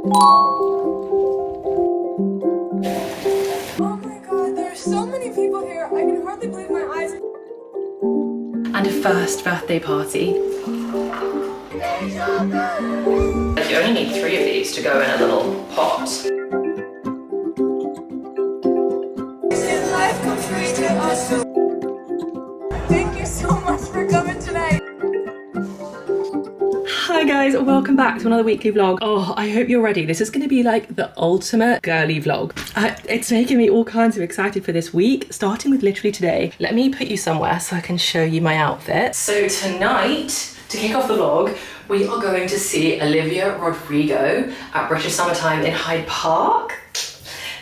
Oh my god, there are so many people here. I can hardly believe my eyes. And a first birthday party. You only need 3 of these to go in a little pot. Life comes free to us. Thank you so much for coming tonight. Hi guys, welcome back to another weekly vlog. Oh, I hope you're ready. This is going to be like the ultimate girly vlog. It's making me all kinds of excited for this week, starting with literally today. Let me put you somewhere so I can show you my outfit. So tonight, to kick off the vlog, we are going to see Olivia Rodrigo at British Summertime in Hyde Park.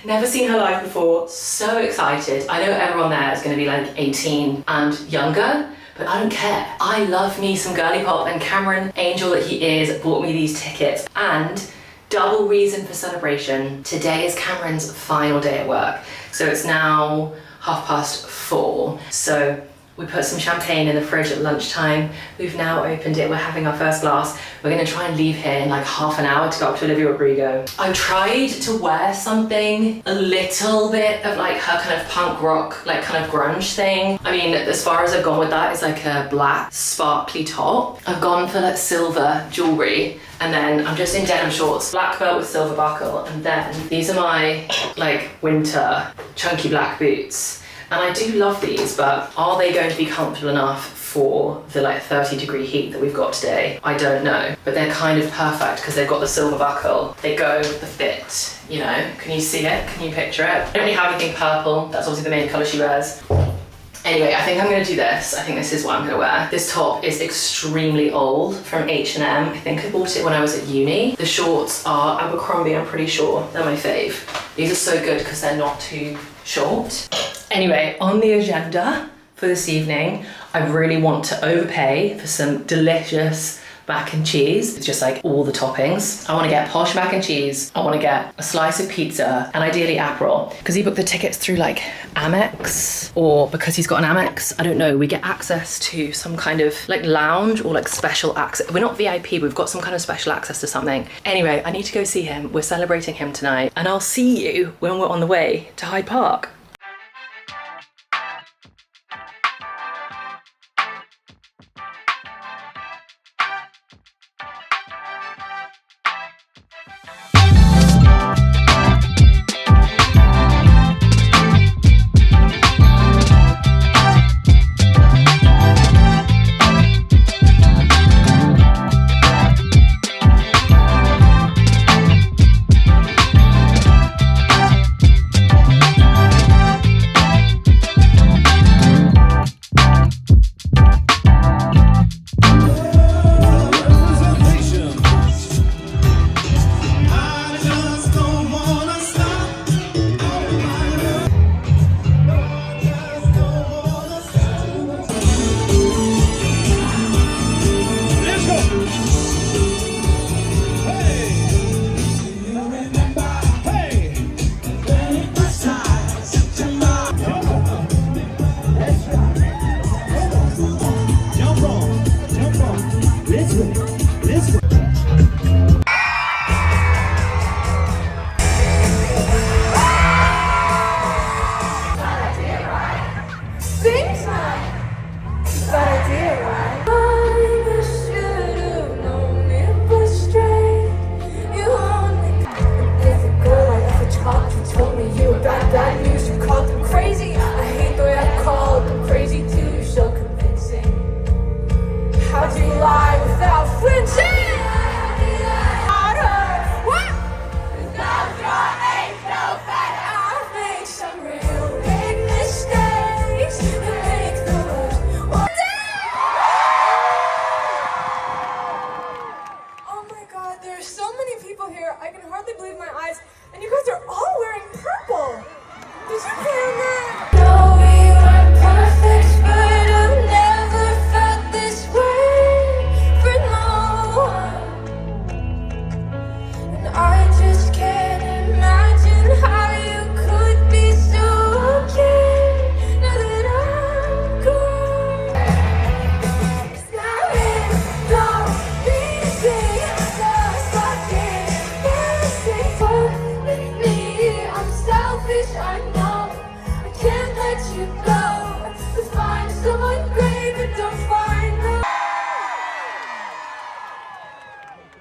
Never seen her live before, so excited. I know everyone there is going to be like 18 and younger, but I don't care. I love me some girly pop, and Cameron, angel that he is, bought me these tickets. And double reason for celebration, today is Cameron's final day at work. So it's now 4:30. So we put some champagne in the fridge at lunchtime. We've now opened it, we're having our first glass. We're gonna try and leave here in like half an hour to go up to Olivia Rodrigo. I tried to wear something a little bit of like her kind of punk rock, like kind of grunge thing. I mean, as far as I've gone with that is like a black sparkly top. I've gone for like silver jewelry, and then I'm just in denim shorts, black belt with silver buckle, and then these are my like winter chunky black boots. And I do love these, but are they going to be comfortable enough for the like 30-degree heat that we've got today? I don't know, but they're kind of perfect because they've got the silver buckle. They go with the fit, you know? Can you see it? Can you picture it? I don't really have anything purple. That's obviously the main color she wears. Anyway, I think I'm gonna do this. I think this is what I'm gonna wear. This top is extremely old, from H&M. I think I bought it when I was at uni. The shorts are Abercrombie, I'm pretty sure. They're my fave. These are so good because they're not too short. Anyway, on the agenda for this evening, I really want to overpay for some delicious mac and cheese. It's just like all the toppings. I want to get posh mac and cheese. I want to get a slice of pizza and ideally Aperol. Because he booked the tickets through like Amex, or because he's got an Amex, I don't know, we get access to some kind of like lounge or like special access. We're not VIP, we've got some kind of special access to something. Anyway, I need to go see him. We're celebrating him tonight, and I'll see you when we're on the way to Hyde Park.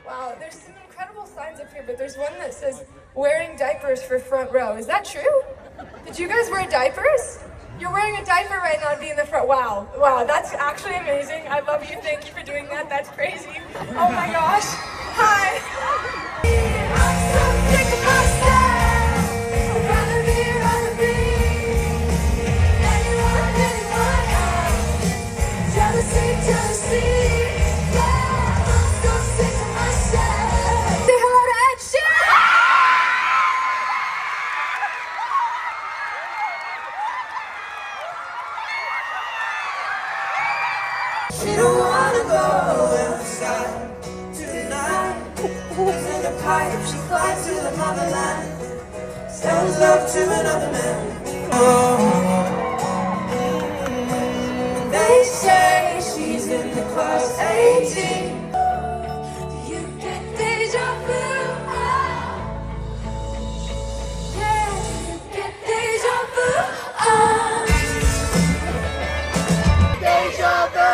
Wow, there's some incredible signs up here, but there's one that says wearing diapers for front row. Is that true? Did you guys wear diapers? You're wearing a diaper right now to be in the front. Wow, wow, that's actually amazing. I love you. Thank you for doing that. That's crazy. Oh my gosh. Hi. I'm so sick of myself. I'd rather be anyone else. Jealousy, jealousy. Yeah, I'm so sick of myself. Say hello to Ed Sheeran. She don't wanna go outside tonight. Lives in a pipe, she flies to the motherland. Sells love to another man. They say she's in the class 18. You get deja vu. Yeah, you get deja vu. Deja vu.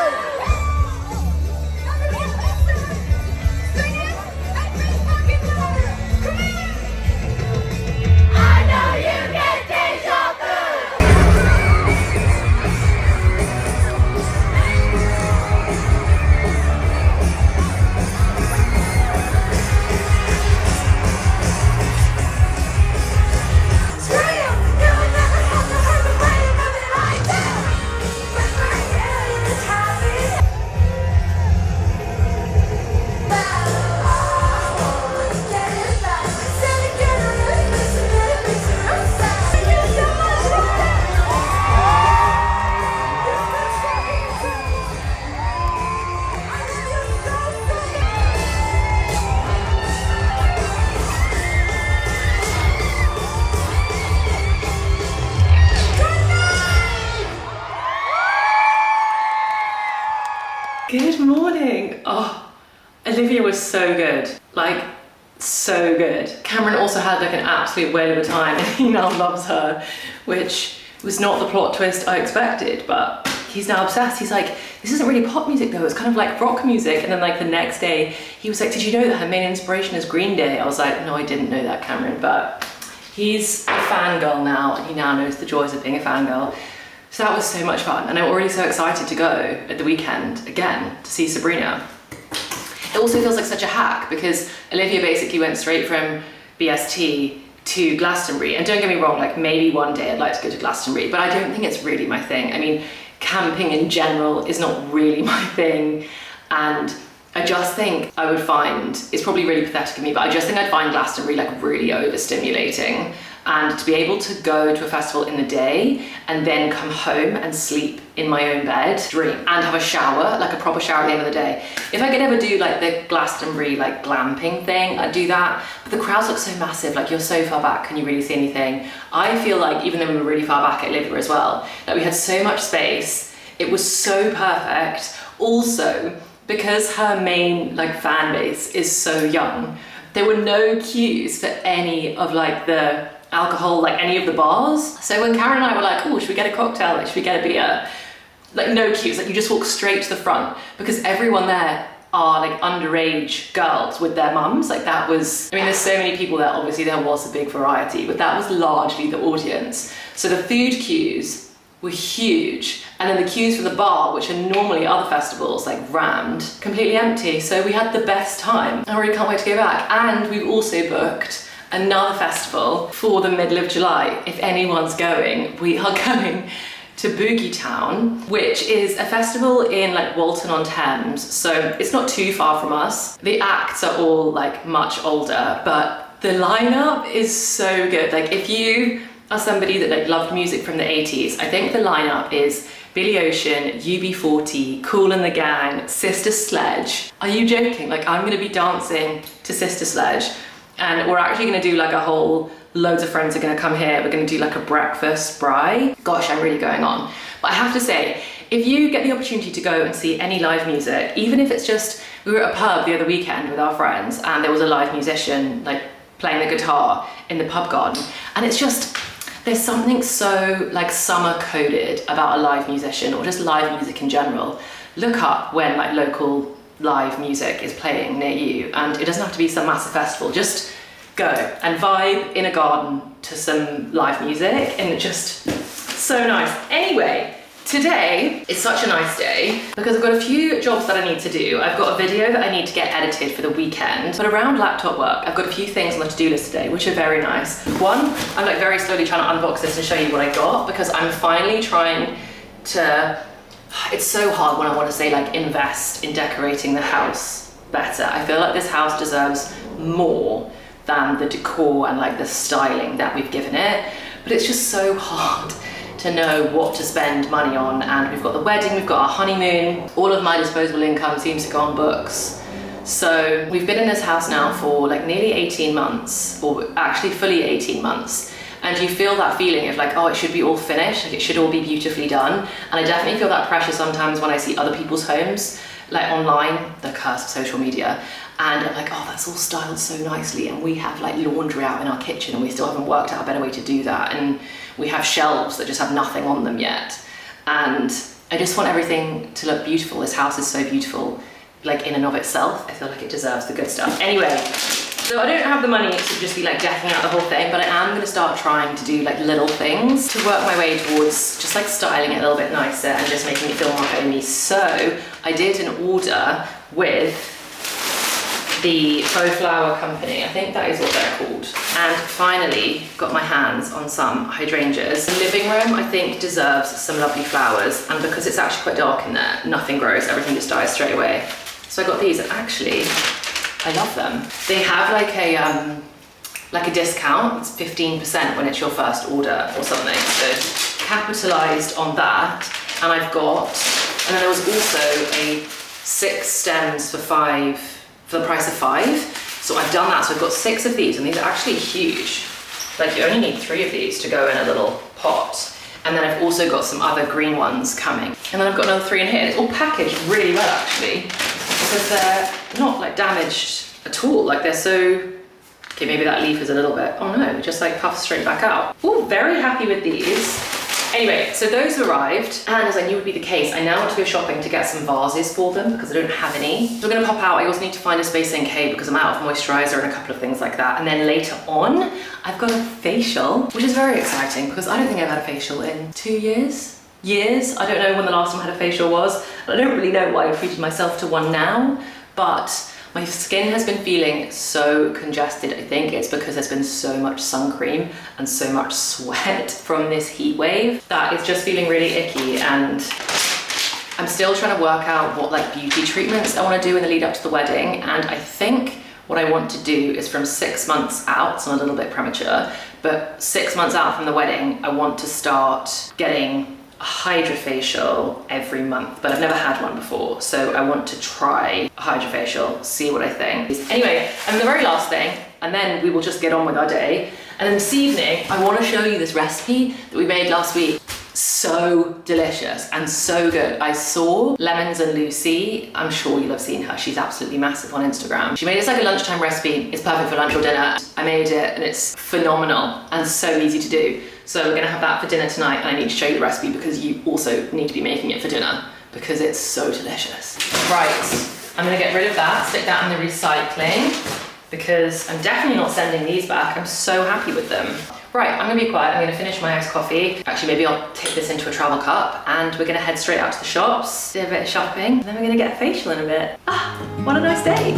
Good morning. Oh, Olivia was so good. Like, so good. Cameron also had like an absolute whale of a time and he now loves her, which was not the plot twist I expected, but he's now obsessed. He's like, this isn't really pop music though, it's kind of like rock music. And then like the next day, he was like, did you know that her main inspiration is Green Day? I was like, no, I didn't know that, Cameron, but he's a fangirl now and he now knows the joys of being a fangirl. So that was so much fun, and I'm already so excited to go at the weekend again to see Sabrina. It also feels like such a hack because Olivia basically went straight from BST to Glastonbury, and don't get me wrong, like maybe one day I'd like to go to Glastonbury, but I don't think it's really my thing. I mean, camping in general is not really my thing, and I just think I would find, it's probably really pathetic of me, but I just think I'd find Glastonbury like really overstimulating. And to be able to go to a festival in the day and then come home and sleep in my own bed, dream, and have a shower, like a proper shower at the end of the day. If I could ever do like the Glastonbury like glamping thing, I'd do that. But the crowds look so massive, like you're so far back, can you really see anything? I feel like even though we were really far back at Olivia as well, that we had so much space, it was so perfect. Also, because her main like fan base is so young, there were no queues for any of like the alcohol, like any of the bars. So when Karen and I were like, oh, should we get a cocktail? Like, should we get a beer? Like no queues, like you just walk straight to the front because everyone there are like underage girls with their mums. Like that was, I mean, there's so many people there, obviously there was a big variety, but that was largely the audience. So the food queues were huge. And then the queues for the bar, which are normally other festivals, like rammed, completely empty. So we had the best time. I really can't wait to go back. And we've also booked another festival for the middle of July. If anyone's going, we are going to Boogie Town, which is a festival in like Walton-on-Thames. So it's not too far from us. The acts are all like much older, but the lineup is so good. Like if you are somebody that like loved music from the 80s, I think the lineup is Billy Ocean, UB40, Kool and the Gang, Sister Sledge. Are you joking? Like I'm gonna be dancing to Sister Sledge. And we're actually gonna do like a whole, loads of friends are gonna come here. We're gonna do like a breakfast braai. Gosh, I'm really going on. But I have to say, if you get the opportunity to go and see any live music, even if it's just, we were at a pub the other weekend with our friends and there was a live musician like playing the guitar in the pub garden. And it's just, there's something so like summer coded about a live musician or just live music in general. Look up when like local live music is playing near you, and it doesn't have to be some massive festival. Just go and vibe in a garden to some live music, and it's just so nice. Anyway, today is such a nice day because I've got a few jobs that I need to do. I've got a video that I need to get edited for the weekend, but around laptop work, I've got a few things on the to-do list today, which are very nice. One, I'm like very slowly trying to unbox this and show you what I got, because I'm finally trying to, it's so hard when I want to say like invest in decorating the house better. I feel like this house deserves more than the decor and like the styling that we've given it, but it's just so hard to know what to spend money on. And we've got the wedding, we've got our honeymoon, all of my disposable income seems to go on books. So we've been in this house now for like nearly 18 months, or actually fully 18 months. And you feel that feeling of like, oh, it should be all finished, like it should all be beautifully done. And I definitely feel that pressure sometimes when I see other people's homes, like online, the curse of social media. And I'm like, oh, that's all styled so nicely. And we have like laundry out in our kitchen and we still haven't worked out a better way to do that. And we have shelves that just have nothing on them yet. And I just want everything to look beautiful. This house is so beautiful, like in and of itself. I feel like it deserves the good stuff. Anyway, so I don't have the money to just be like decking out the whole thing, but I am gonna start trying to do like little things to work my way towards just like styling it a little bit nicer and just making it feel more homey. So I did an order with the Faux Flower Company, I think that is what they're called. And finally got my hands on some hydrangeas. The living room, I think, deserves some lovely flowers, and because it's actually quite dark in there, nothing grows, everything just dies straight away. So I got these, and actually, I love them. They have like a discount, it's 15% when it's your first order or something. So capitalized on that, and I've got, and then there was also a 6 stems for the price of 5. So I've done that, so I've got 6 of these, and these are actually huge. Like you only need 3 of these to go in a little pot. And then I've also got some other green ones coming. And then I've got another 3 in here. It's all packaged really well actually, because they're not like damaged at all. Like they're so, okay, maybe that leaf is a little bit, oh no, it just like puffs straight back out. Oh, very happy with these. Anyway, so those arrived, and as I knew would be the case, I now want to go shopping to get some vases for them because I don't have any. So we're gonna pop out. I also need to find a Space NK because I'm out of moisturizer and a couple of things like that. And then later on, I've got a facial, which is very exciting because I don't think I've had a facial in 2 years. I don't know when the last time I had a facial was. I don't really know why I've treated myself to one now, but my skin has been feeling so congested. I think it's because there's been so much sun cream and so much sweat from this heat wave that it's just feeling really icky. And I'm still trying to work out what like beauty treatments I want to do in the lead up to the wedding. And I think what I want to do is from 6 months out, so I'm a little bit premature, but 6 months out from the wedding, I want to start getting a hydrofacial every month, but I've never had one before, so I want to try a hydrofacial, see what I think. Anyway, and the very last thing, and then we will just get on with our day, and then this evening I want to show you this recipe that we made last week. So delicious and so good. I saw Lemons and Lucy, I'm sure you'll have seen her, she's absolutely massive on Instagram. She made it like a lunchtime recipe, it's perfect for lunch or dinner. I made it and it's phenomenal and so easy to do. So we're gonna have that for dinner tonight, and I need to show you the recipe because you also need to be making it for dinner because it's so delicious. Right, I'm gonna get rid of that, stick that in the recycling because I'm definitely not sending these back. I'm so happy with them. Right, I'm gonna be quiet, I'm gonna finish my iced coffee. Actually, maybe I'll take this into a travel cup and we're gonna head straight out to the shops, do a bit of shopping, and then we're gonna get a facial in a bit. Ah, what a nice day.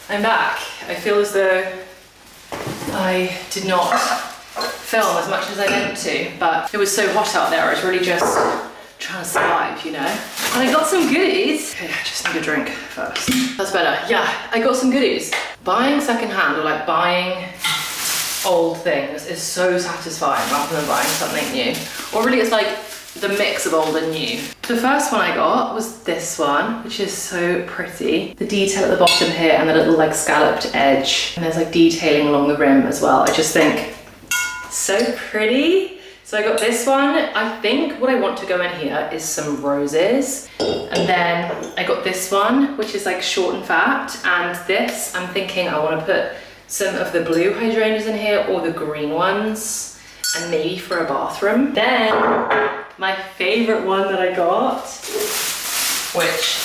I'm back. I feel as though I did not film as much as I meant to, but it was so hot out there, I was really just trying to survive, you know? And I got some goodies. Okay, I just need a drink first. That's better. Yeah, I got some goodies. Buying secondhand or like buying old things is so satisfying rather than buying something new. Or really it's like the mix of old and new. The first one I got was this one, which is so pretty. The detail at the bottom here and the little like scalloped edge. And there's like detailing along the rim as well. I just think so pretty. So I got this one. I think what I want to go in here is some roses. And then I got this one, which is like short and fat. And this, I'm thinking I want to put some of the blue hydrangeas in here or the green ones. And maybe for a bathroom. Then my favorite one that I got, which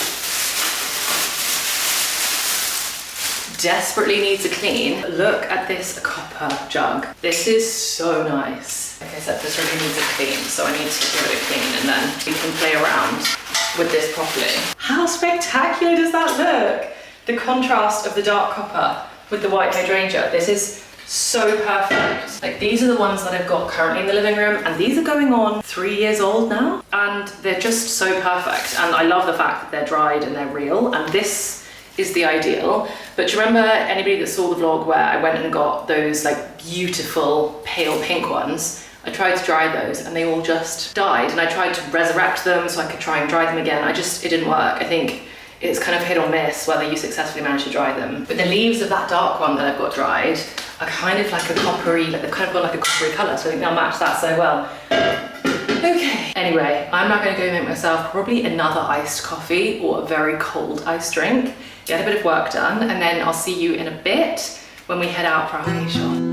desperately needs a clean. Look at this copper jug. This is so nice. Like I said, this really needs a clean, so I need to give it a clean and then we can play around with this properly. How spectacular does that look? The contrast of the dark copper with the white hydrangea. This is so perfect. Like these are the ones that I've got currently in the living room, and these are going on 3 years old now, and they're just so perfect. And I love the fact that they're dried and they're real, and this is the ideal. But do you remember, anybody that saw the vlog where I went and got those like beautiful pale pink ones? I tried to dry those and they all just died, and I tried to resurrect them so I could try and dry them again. It didn't work. I think it's kind of hit or miss whether you successfully manage to dry them. But the leaves of that dark one that I've got dried are kind of like a coppery, like they've kind of got like a coppery colour, so I think they'll match that so well. Okay, anyway, I'm now going to go make myself probably another iced coffee or a very cold iced drink, get a bit of work done, and then I'll see you in a bit when we head out for our facial.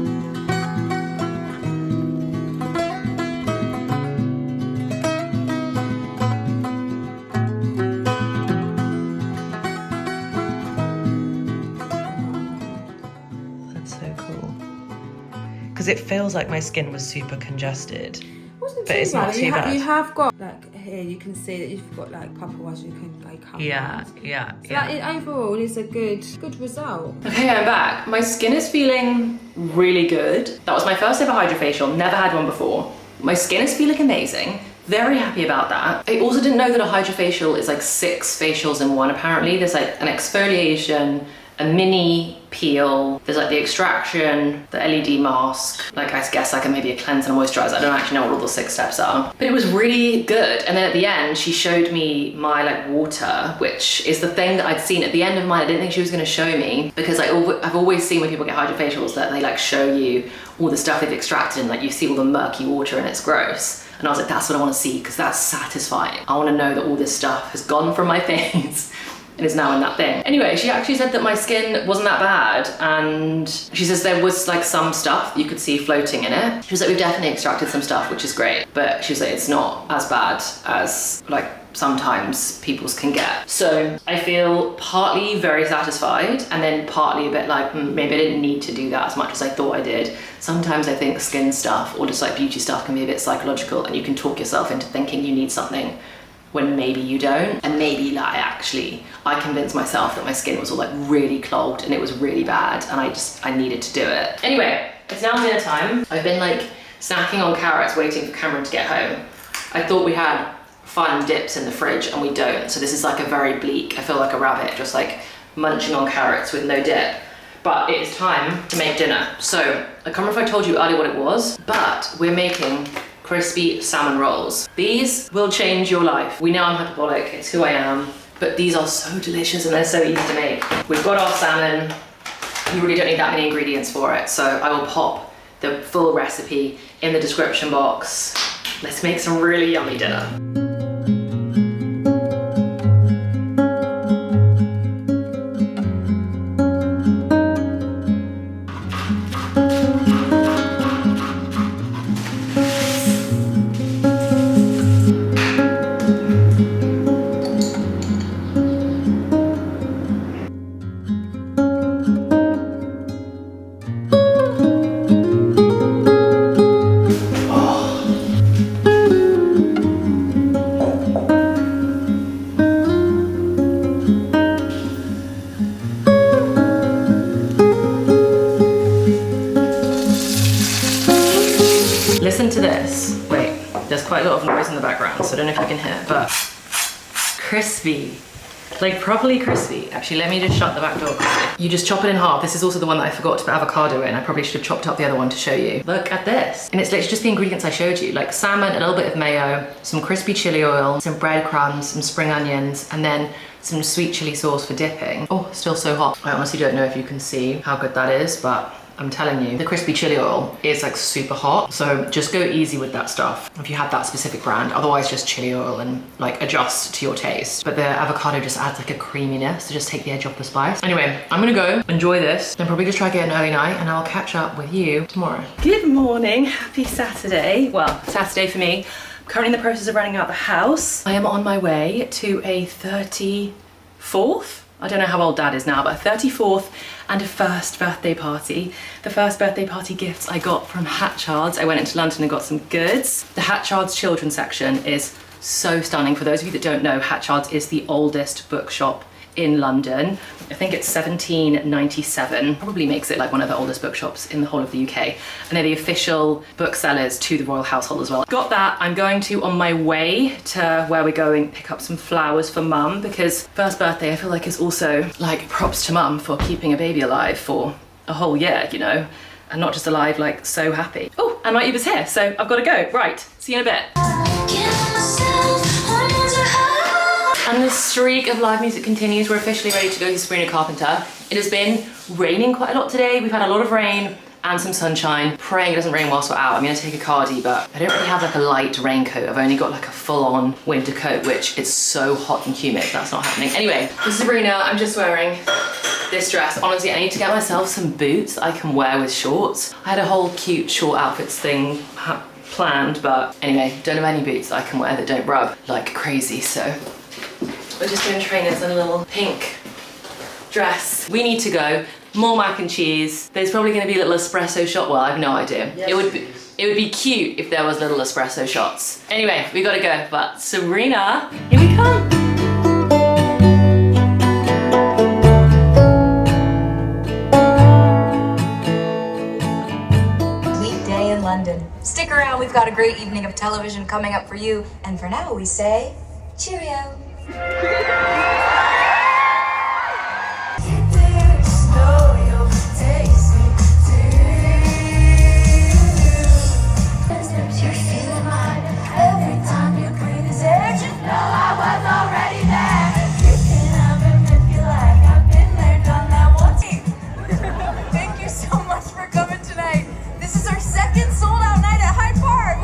Because it feels like my skin was super congested, but it's not too bad. You have got like here, you can see that you've got like couple as you can like come Yeah. So that overall is a good result. Okay, I'm back. My skin is feeling really good. That was my first ever hydrofacial, never had one before. My skin is feeling amazing. Very happy about that. I also didn't know that a hydrofacial is like 6 facials in one apparently. There's like an exfoliation, a mini peel, there's like the extraction, the LED mask, like I guess like maybe a cleanse and a moisturizer. I don't actually know what all the 6 steps are, but it was really good. And then at the end, she showed me my like water, which is the thing that I'd seen at the end of mine. I didn't think she was gonna show me, because I've always seen when people get hydrofacials that they like show you all the stuff they've extracted and like you see all the murky water and it's gross. And I was like, that's what I wanna see, because that's satisfying. I wanna know that all this stuff has gone from my face and is now in that thing. Anyway, she actually said that my skin wasn't that bad, and she says there was like some stuff you could see floating in it. She was like, we've definitely extracted some stuff, which is great, but she was like, it's not as bad as like sometimes people's can get. So I feel partly very satisfied, and then partly a bit like, maybe I didn't need to do that as much as I thought I did. Sometimes I think skin stuff or just like beauty stuff can be a bit psychological, and you can talk yourself into thinking you need something when maybe you don't. And maybe like I convinced myself that my skin was all like really clogged and it was really bad, and I needed to do it. Anyway, it's now dinner time. I've been like snacking on carrots waiting for Cameron to get home. I thought we had fun dips in the fridge and we don't, so this is like a very bleak, I feel like a rabbit just like munching on carrots with no dip. But it is time to make dinner. So I can't remember if I told you earlier what it was, but we're making crispy salmon rolls. These will change your life. We know I'm hyperbolic, it's who I am, but these are so delicious and they're so easy to make. We've got our salmon. You really don't need that many ingredients for it, so I will pop the full recipe in the description box. Let's make some really yummy dinner. Listen to this. Wait, there's quite a lot of noise in the background, so I don't know if you can hear, but crispy Like properly crispy. Actually, let me just shut the back door. You just chop it in half. This is also the one that I forgot to put avocado in. I probably should have chopped up the other one to show you. Look at this. And it's literally just the ingredients I showed you. Like salmon, a little bit of mayo, some crispy chili oil, some breadcrumbs, some spring onions, and then some sweet chili sauce for dipping. Oh, still so hot. I honestly don't know if you can see how good that is, but I'm telling you, the crispy chili oil is like super hot. So just go easy with that stuff if you have that specific brand. Otherwise just chili oil and like adjust to your taste. But the avocado just adds like a creaminess to just take the edge off the spice. Anyway, I'm gonna go enjoy this and probably just try to get an early night, and I'll catch up with you tomorrow. Good morning, happy Saturday. Well, Saturday for me. I'm currently in the process of running out the house. I am on my way to a 34th. I don't know how old Dad is now, but a 34th and a first birthday party. The first birthday party gifts I got from Hatchards. I went into London and got some goods. The Hatchards children's section is so stunning. For those of you that don't know, Hatchards is the oldest bookshop in London. I think it's 1797. Probably makes it like one of the oldest bookshops in the whole of the UK. And they're the official booksellers to the royal household as well. Got that. I'm going to, on my way to where we're going, pick up some flowers for Mum, because first birthday I feel like is also like props to Mum for keeping a baby alive for a whole year, you know, and not just alive, like so happy. Oh, and my Uber's here, so I've got to go. Right, see you in a bit. And the streak of live music continues. We're officially ready to go to Sabrina Carpenter. It has been raining quite a lot today. We've had a lot of rain and some sunshine. Praying it doesn't rain whilst we're out. I'm gonna take a cardie, but I don't really have like a light raincoat. I've only got like a full-on winter coat, which is so hot and humid. That's not happening. Anyway, this is Sabrina. I'm just wearing this dress. Honestly, I need to get myself some boots that I can wear with shorts. I had a whole cute short outfits thing planned, but anyway, don't have any boots that I can wear that don't rub like crazy, so we're just doing trainers and a little pink dress. We need to go. More mac and cheese. There's probably going to be a little espresso shot. Well, I have no idea. Yes. It would be cute if there was little espresso shots. Anyway, we gotta go. But Sabrina, here we come. Weekday in London. Stick around. We've got a great evening of television coming up for you. And for now, we say cheerio. Thank you so much for coming tonight. This is our second sold out night at Hyde Park.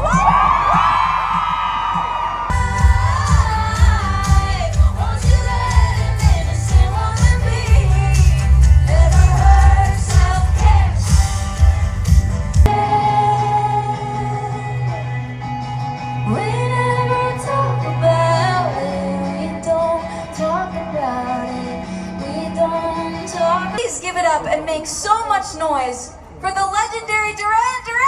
Please give it up and make so much noise for the legendary Duran Duran!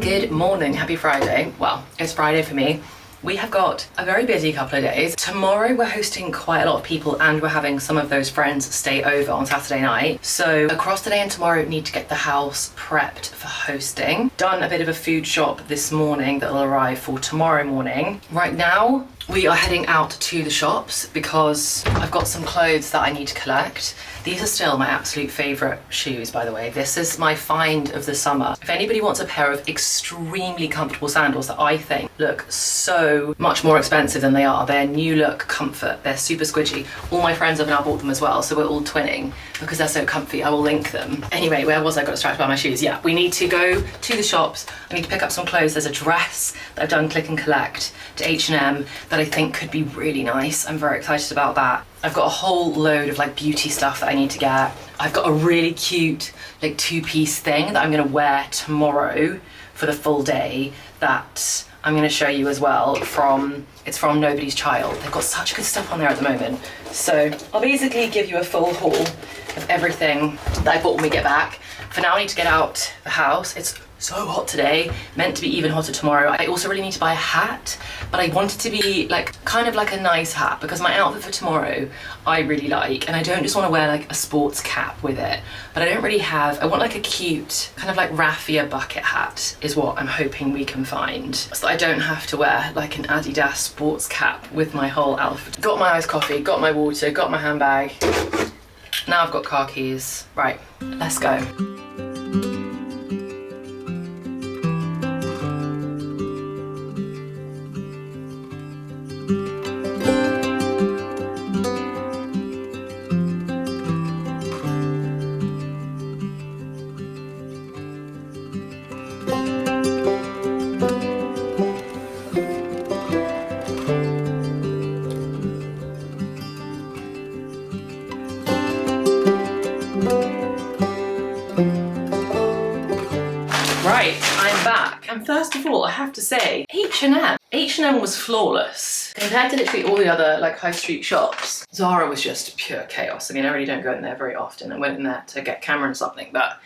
Good morning, happy Friday. Well, it's Friday for me. We have got a very busy couple of days. Tomorrow we're hosting quite a lot of people and we're having some of those friends stay over on Saturday night. So across today and tomorrow need to get the house prepped for hosting. Done a bit of a food shop this morning that will arrive for tomorrow morning. Right now we are heading out to the shops because I've got some clothes that I need to collect. These are still my absolute favourite shoes, by the way. This is my find of the summer. If anybody wants a pair of extremely comfortable sandals that I think look so much more expensive than they are, they're new look comfort, they're super squidgy. All my friends have now bought them as well, so we're all twinning because they're so comfy. I will link them. Anyway, where was I? Got distracted by my shoes. Yeah, we need to go to the shops. I need to pick up some clothes. There's a dress that I've done click and collect to H&M that I think could be really nice. I'm very excited about that. I've got a whole load of like beauty stuff that I need to get. I've got a really cute like two-piece thing that I'm gonna wear tomorrow for the full day that I'm gonna show you as well it's from Nobody's Child. They've got such good stuff on there at the moment. So I'll basically give you a full haul of everything that I bought when we get back. For now I need to get out the house. It's so hot today, meant to be even hotter tomorrow. I also really need to buy a hat, but I want it to be like kind of like a nice hat because my outfit for tomorrow I really like, and I don't just want to wear like a sports cap with it, but I don't really have, I want like a cute kind of like raffia bucket hat is what I'm hoping we can find, so that I don't have to wear like an Adidas sports cap with my whole outfit. Got my iced coffee, got my water, got my handbag. Now I've got car keys. Right, let's go. Right, I'm back. And first of all, I have to say, H&M was flawless. Compared to literally all the other like high street shops, Zara was just pure chaos. I mean, I really don't go in there very often. I went in there to get camera and something, but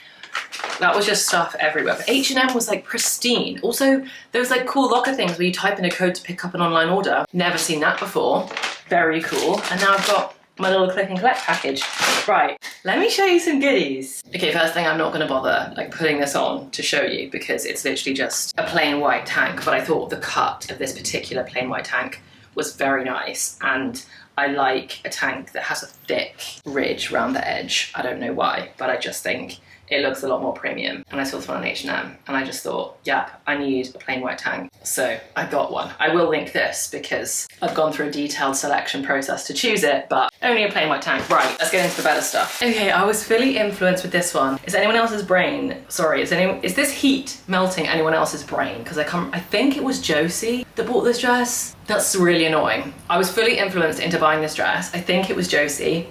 that was just stuff everywhere. But H&M was like pristine. Also, there was like cool locker things where you type in a code to pick up an online order. Never seen that before. Very cool. And now I've got my little click and collect package. Right, let me show you some goodies. Okay, first thing, I'm not gonna bother like putting this on to show you because it's literally just a plain white tank, but I thought the cut of this particular plain white tank was very nice, and I like a tank that has a thick ridge around the edge. I don't know why, but I just think it looks a lot more premium. And I saw this one on H&M and I just thought, yep, I need a plain white tank. So I got one. I will link this because I've gone through a detailed selection process to choose it, but only a plain white tank. Right, let's get into the better stuff. Okay, I was fully influenced with this one. Is anyone else's brain, sorry, is this heat melting anyone else's brain? Because I think it was Josie that bought this dress. That's really annoying. I was fully influenced into buying this dress. I think it was Josie.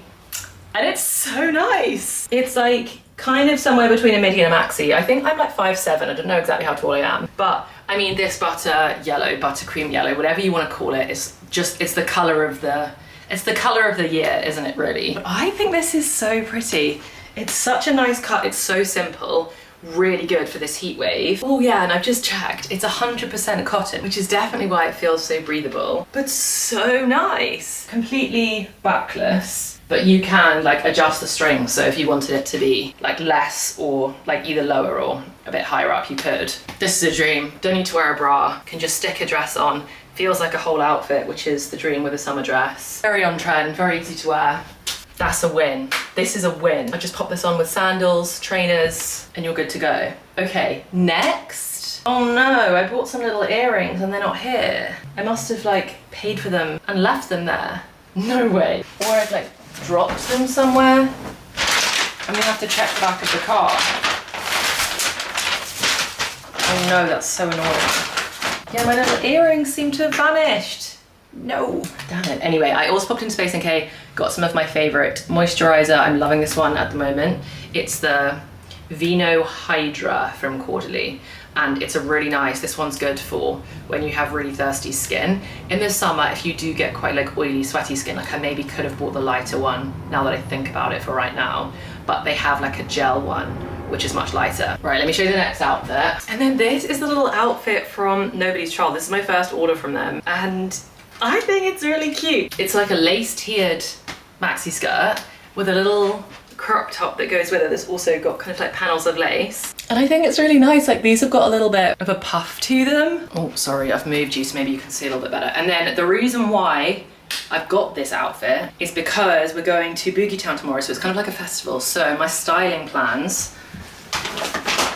And it's so nice. It's like kind of somewhere between a midi and a maxi. I think I'm like 5'7", I don't know exactly how tall I am. But I mean, this buttercream yellow, whatever you want to call it, it's the color of the year, isn't it really? But I think this is so pretty. It's such a nice cut, it's so simple. Really good for this heat wave. Oh yeah, and I've just checked, it's 100% cotton, which is definitely why it feels so breathable, but so nice. Completely backless, but you can like adjust the strings, so if you wanted it to be like less or like either lower or a bit higher up, you could. This is a dream. Don't need to wear a bra, can just stick a dress on. Feels like a whole outfit, which is the dream with a summer dress. Very on trend, very easy to wear. That's a win. This is a win. I just pop this on with sandals, trainers, and you're good to go. Okay, next. Oh no, I bought some little earrings and they're not here. I must have like paid for them and left them there. No way. Or I've like dropped them somewhere. I'm gonna have to check the back of the car. Oh no, that's so annoying. Yeah, my little earrings seem to have vanished. No, damn it. Anyway, I also popped into Space NK, got some of my favorite moisturizer. I'm loving this one at the moment. It's the Vino Hydra from Quarterly, and it's a really nice, this one's good for when you have really thirsty skin. In the summer, if you do get quite like oily, sweaty skin, like I maybe could have bought the lighter one now that I think about it for right now, but they have like a gel one which is much lighter. Right, let me show you the next outfit. And then this is the little outfit from Nobody's Child. This is my first order from them, and I think it's really cute. It's like a lace tiered maxi skirt with a little crop top that goes with it that's also got kind of like panels of lace. And I think it's really nice. Like, these have got a little bit of a puff to them. Oh, sorry, I've moved you so maybe you can see a little bit better. And then the reason why I've got this outfit is because we're going to Boogie Town tomorrow, so it's kind of like a festival. So my styling plans,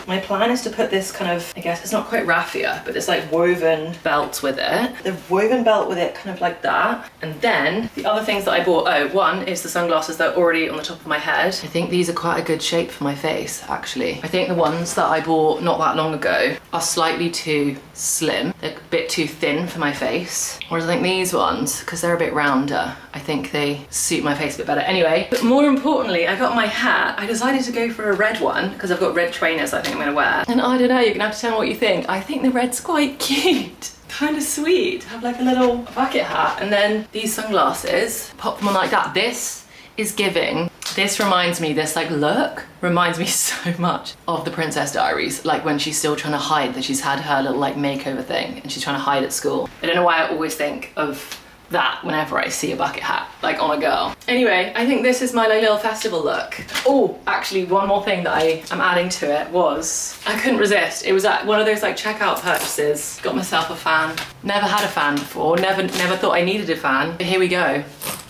my plan is to put this kind of, I guess it's not quite raffia, but this like woven belt with it. The woven belt with it kind of like that. And then the other things that I bought, oh, one is the sunglasses that are already on the top of my head. I think these are quite a good shape for my face, actually. I think the ones that I bought not that long ago are slightly too slim. They're a bit too thin for my face. Whereas I think these ones, because they're a bit rounder, I think they suit my face a bit better. Anyway, but more importantly, I got my hat. I decided to go for a red one because I've got red trainers I think I'm gonna wear. And I don't know, you're gonna have to tell me what you think. I think the red's quite cute. Kind of sweet. Have like a little bucket hat, and then these sunglasses, pop them on like that. This is giving. This reminds me, this like look reminds me so much of the Princess Diaries, like when she's still trying to hide that she's had her little like makeover thing and she's trying to hide at school. I don't know why I always think of that whenever I see a bucket hat, like on a girl. Anyway, I think this is my like, little festival look. Oh, actually one more thing that I am adding to it was, I couldn't resist. It was at one of those like checkout purchases. Got myself a fan. Never had a fan before, never thought I needed a fan, but here we go.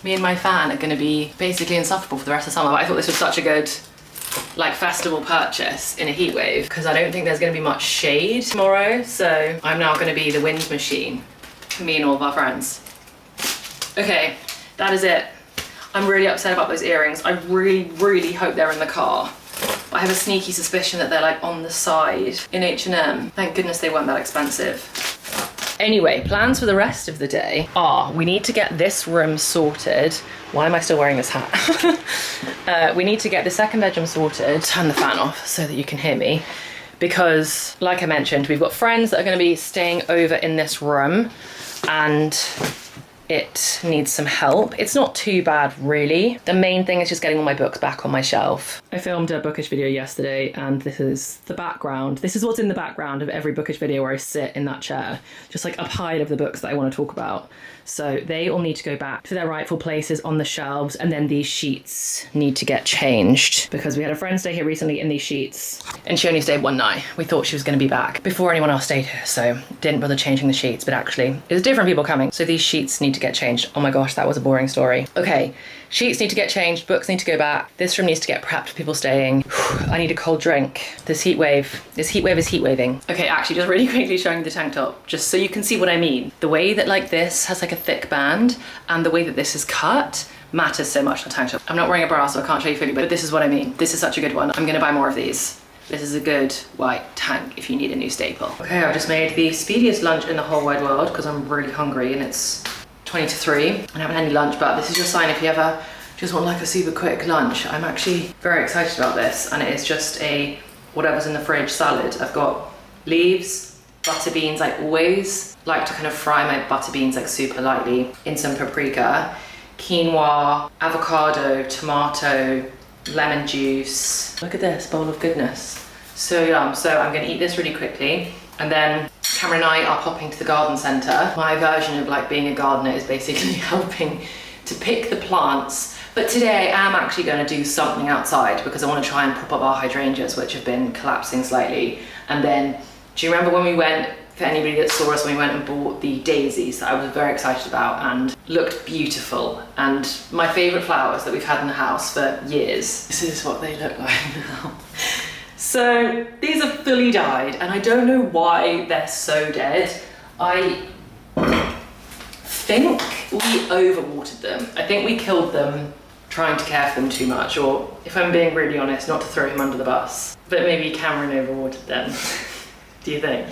Me and my fan are gonna be basically insufferable for the rest of summer, but I thought this was such a good like festival purchase in a heat wave because I don't think there's gonna be much shade tomorrow, so I'm now gonna be the wind machine for me and all of our friends. Okay, that is it. I'm really upset about those earrings. I really hope they're in the car. I have a sneaky suspicion that they're like on the side in H&M. Thank goodness they weren't that expensive. Anyway, plans for the rest of the day are, we need to get this room sorted. Why am I still wearing this hat? We need to get the second bedroom sorted. Turn the fan off so that you can hear me. Because, like I mentioned, we've got friends that are gonna be staying over in this room, and it needs some help. It's not too bad, really. The main thing is just getting all my books back on my shelf. I filmed a bookish video yesterday, and this is the background. This is what's in the background of every bookish video, where I sit in that chair, just like a pile of the books that I want to talk about. So they all need to go back to their rightful places on the shelves, and then these sheets need to get changed because we had a friend stay here recently in these sheets, and she only stayed one night. We thought she was going to be back before anyone else stayed here, so didn't bother changing the sheets, but actually it was different people coming. So these sheets need to get changed. Oh my gosh, that was a boring story. Okay, sheets need to get changed, books need to go back. This room needs to get prepped for people staying. I need a cold drink. This heat wave is heat waving. Okay, actually just really quickly showing the tank top, just so you can see what I mean. The way that like this has like a thick band and the way that this is cut matters so much on the tank top. I'm not wearing a bra, so I can't show you fully, but this is what I mean. This is such a good one. I'm gonna buy more of these. This is a good white tank if you need a new staple. Okay, I've just made the speediest lunch in the whole wide world because I'm really hungry and it's 20 to 3. I haven't had any lunch, but this is your sign if you ever just want like a super quick lunch. I'm actually very excited about this, and it is just a whatever's in the fridge salad. I've got leaves, butter beans. I always like to kind of fry my butter beans like super lightly in some paprika, quinoa, avocado, tomato, lemon juice. Look at this bowl of goodness. So yum. So I'm gonna eat this really quickly, and then Cameron and I are popping to the garden centre. My version of like being a gardener is basically helping to pick the plants. But today I am actually going to do something outside because I want to try and prop up our hydrangeas, which have been collapsing slightly. And then, do you remember when we went, for anybody that saw us, when we went and bought the daisies that I was very excited about and looked beautiful, and my favourite flowers that we've had in the house for years? This is what they look like now. So these are fully died, and I don't know why they're so dead. I think we overwatered them. I think we killed them trying to care for them too much, or if I'm being really honest, not to throw him under the bus, but maybe Cameron overwatered them. Do you think?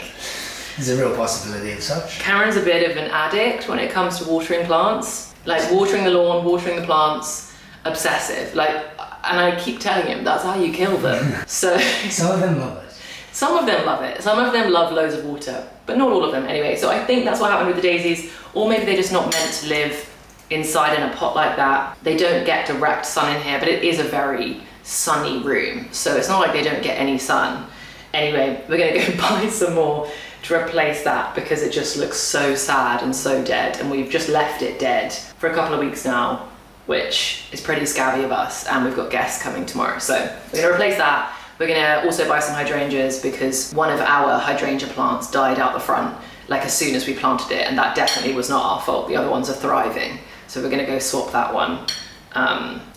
There's a real possibility of such. Cameron's a bit of an addict when it comes to watering plants. Like watering the lawn, watering the plants, obsessive. Like, and I keep telling him that's how you kill them. So some of them love it. Some of them love it. Some of them love loads of water, but not all of them anyway. So I think that's what happened with the daisies, or maybe they're just not meant to live inside in a pot like that. They don't get direct sun in here, but it is a very sunny room, so it's not like they don't get any sun. Anyway, we're gonna go buy some more to replace that because it just looks so sad and so dead, and we've just left it dead for a couple of weeks now, which is pretty scabby of us, and we've got guests coming tomorrow. So we're gonna replace that. We're gonna also buy some hydrangeas because one of our hydrangea plants died out the front like as soon as we planted it, and that definitely was not our fault. The other ones are thriving. So we're gonna go swap that one,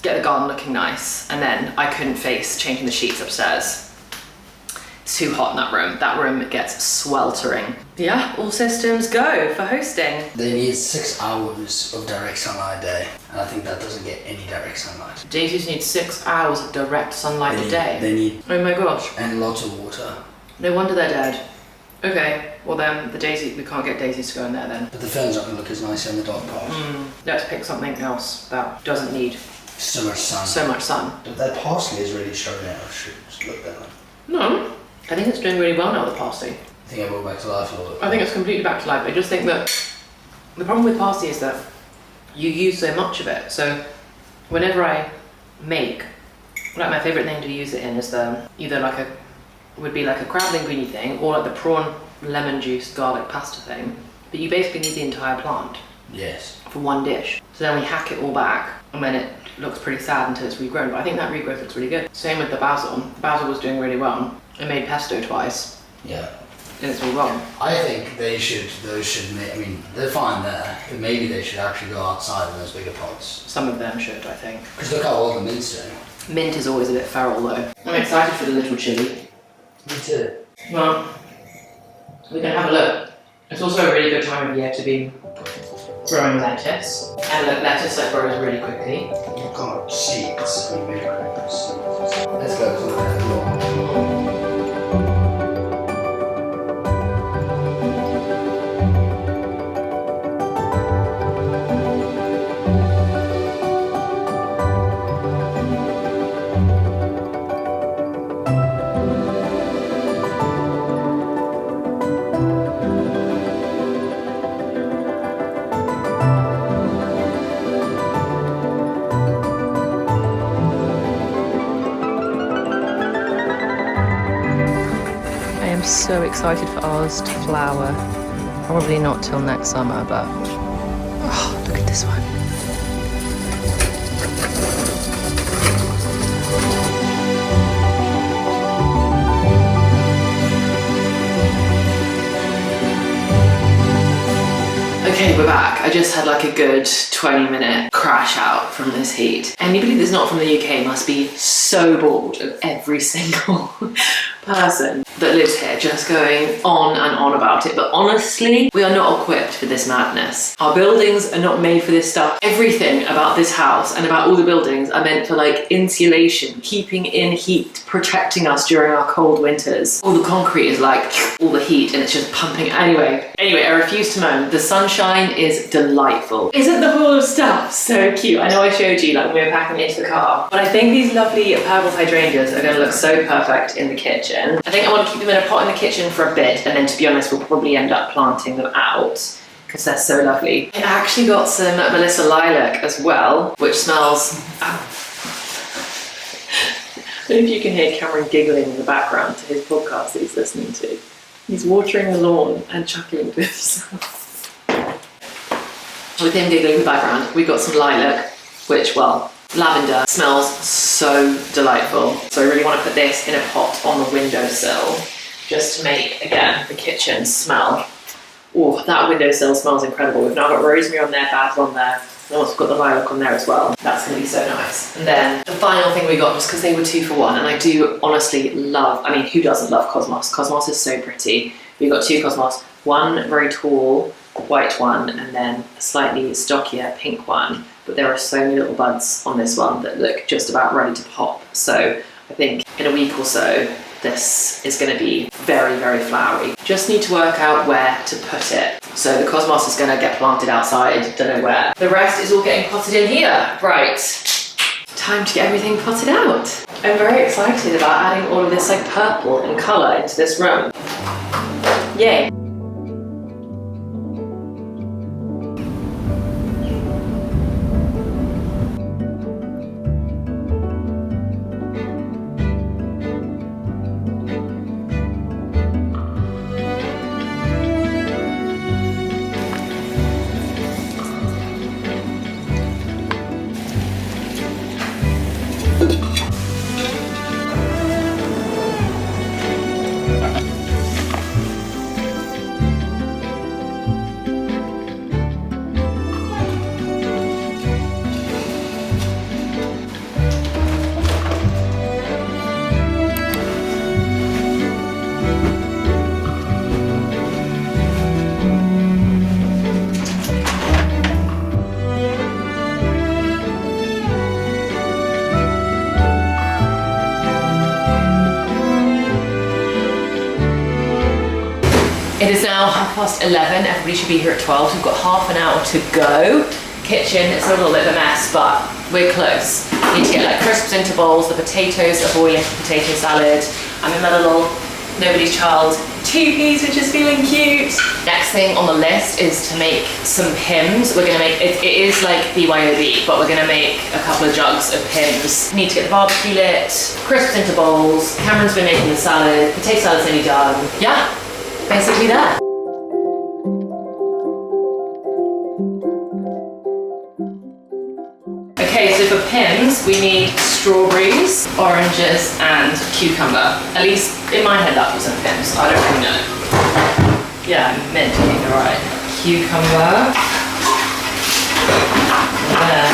get the garden looking nice, and then I couldn't face changing the sheets upstairs. It's too hot in that room. That room gets sweltering. Yeah, all systems go for hosting. They need 6 hours of direct sunlight a day, and I think that doesn't get any direct sunlight. Daisies need 6 hours of direct sunlight a day. They need, oh my gosh. and lots of water. No wonder they're dead. Okay, well then the daisy, we can't get daisies to go in there then. But the film's not going to look as nice in the dog park. Let's pick something else that doesn't need So much sun. so much sun. But that parsley is really showing out of shoots. Look at that. No, I think it's doing really well now, the parsley. I think I brought back to life a little bit. I think it's completely back to life. I just think that the problem with parsley is that you use so much of it. So whenever I make, like my favourite thing to use it in is either like would be like a crab linguine thing, or like the prawn lemon juice garlic pasta thing. But you basically need the entire plant. Yes. For one dish. So then we hack it all back, and then it looks pretty sad until it's regrown. But I think that regrowth looks really good. Same with the basil. Basil was doing really well. I made pesto twice. Yeah. And it's all wrong. I think those should make, I mean, they're fine there, but maybe they should actually go outside in those bigger pots. Some of them should, I think. Because look how well the mint's doing. Mint is always a bit feral though. I'm excited for the little chilli. Me too. Well, we can have a look. It's also a really good time of year to be growing lettuce. And look, lettuce like grows really quickly. You've got seeds and make seeds. Let's go to that. So excited for ours to flower. Probably not till next summer, but oh, look at this one. Okay, we're back. I just had like a good 20-minute crash out from this heat. Anybody that's not from the UK must be so bored of every single person that lives here just going on and on about it. But honestly, we are not equipped for this madness. Our buildings are not made for this stuff. Everything about this house and about all the buildings are meant for like insulation, keeping in heat, protecting us during our cold winters. All the concrete is like all the heat and it's just pumping. Anyway, I refuse to moan. The sunshine is delightful. Isn't the whole of stuff so cute? I know I showed you like when we were packing it into the car, but I think these lovely purple hydrangeas are gonna look so perfect in the kitchen. I think I want to keep them in a pot in the kitchen for a bit, and then to be honest, we'll probably end up planting them out because they're so lovely. I actually got some Melissa lilac as well, which smells... I don't know if you can hear Cameron giggling in the background to his podcast that he's listening to. He's watering the lawn and chuckling to himself. With him giggling in the background, we got some lilac, which, well, lavender smells so delightful. So I really want to put this in a pot on the windowsill just to make, again, the kitchen smell. Oh, that windowsill smells incredible. We've now got rosemary on there, basil on there, and also got the lilac on there as well. That's going to be so nice. And then the final thing we got, just because they were 2 for 1, and I do honestly love, I mean, who doesn't love cosmos? Cosmos is so pretty. We got 2 cosmos, one very tall white one, and then a slightly stockier pink one. But there are so many little buds on this one that look just about ready to pop. So I think in a week or so, this is going to be very, very flowery. Just need to work out where to put it. So the cosmos is going to get planted outside, don't know where. The rest is all getting potted in here. Right, time to get everything potted out. I'm very excited about adding all of this like purple and colour into this room. Yay. It is now 11:30. Everybody should be here at 12. So we've got half an hour to go. Kitchen, it's a little bit of a mess, but we're close. Need to get like crisps into bowls. The potatoes are boiling for potato salad. I'm in my little nobody's child two-piece, which is feeling cute. Next thing on the list is to make some Pims. We're gonna make, it is like BYOB, but we're gonna make a couple of jugs of Pims. Need to get the barbecue lit, crisps into bowls. Cameron's been making the salad. Potato salad's nearly done. Yeah, basically there. Okay, so for Pims, we need strawberries, oranges, and cucumber. At least in my head that was in Pims. I don't really know. Yeah, I'm meant to be right. Cucumber. And then,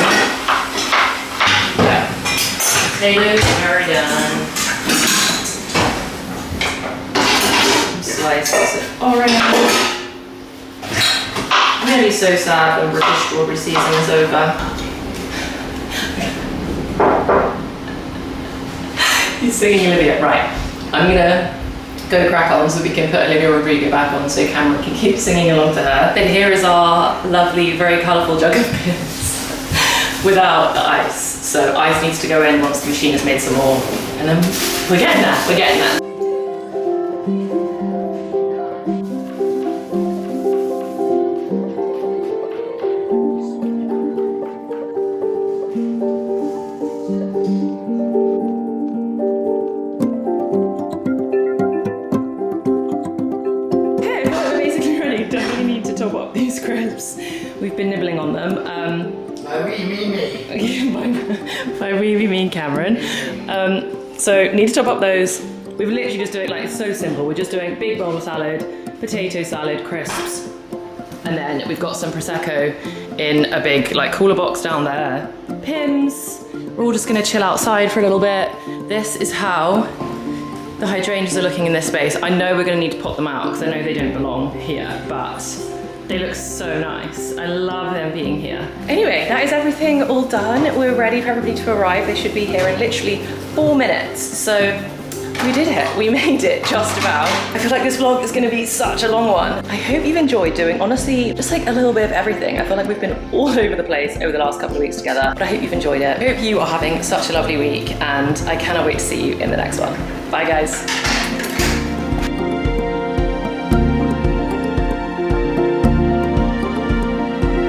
yeah. Potatoes are already done. Some slices of orange. I'm gonna be so sad when British strawberry season is over. He's singing Olivia. Right, I'm gonna go crack on so we can put Olivia Rodrigo back on so Cameron can keep singing along to her. But here is our lovely, very colourful jug of Pims without the ice. So ice needs to go in once the machine has made some more. And then we're getting there, we're getting there. We've been nibbling on them. By we, me. By we mean Cameron. So need to top up those. We've literally just doing like, it's so simple. We're just doing big bowl of salad, potato salad, crisps, and then we've got some Prosecco in a big like cooler box down there. Pims. We're all just gonna chill outside for a little bit. This is how the hydrangeas are looking in this space. I know we're gonna need to pot them out because I know they don't belong here, but they look so nice. I love them being here. Anyway, that is everything all done. We're ready for everybody to arrive. They should be here in literally 4 minutes. So we did it. We made it just about. I feel like this vlog is gonna be such a long one. I hope you've enjoyed doing, honestly, just like a little bit of everything. I feel like we've been all over the place over the last couple of weeks together, but I hope you've enjoyed it. I hope you are having such a lovely week and I cannot wait to see you in the next one. Bye guys.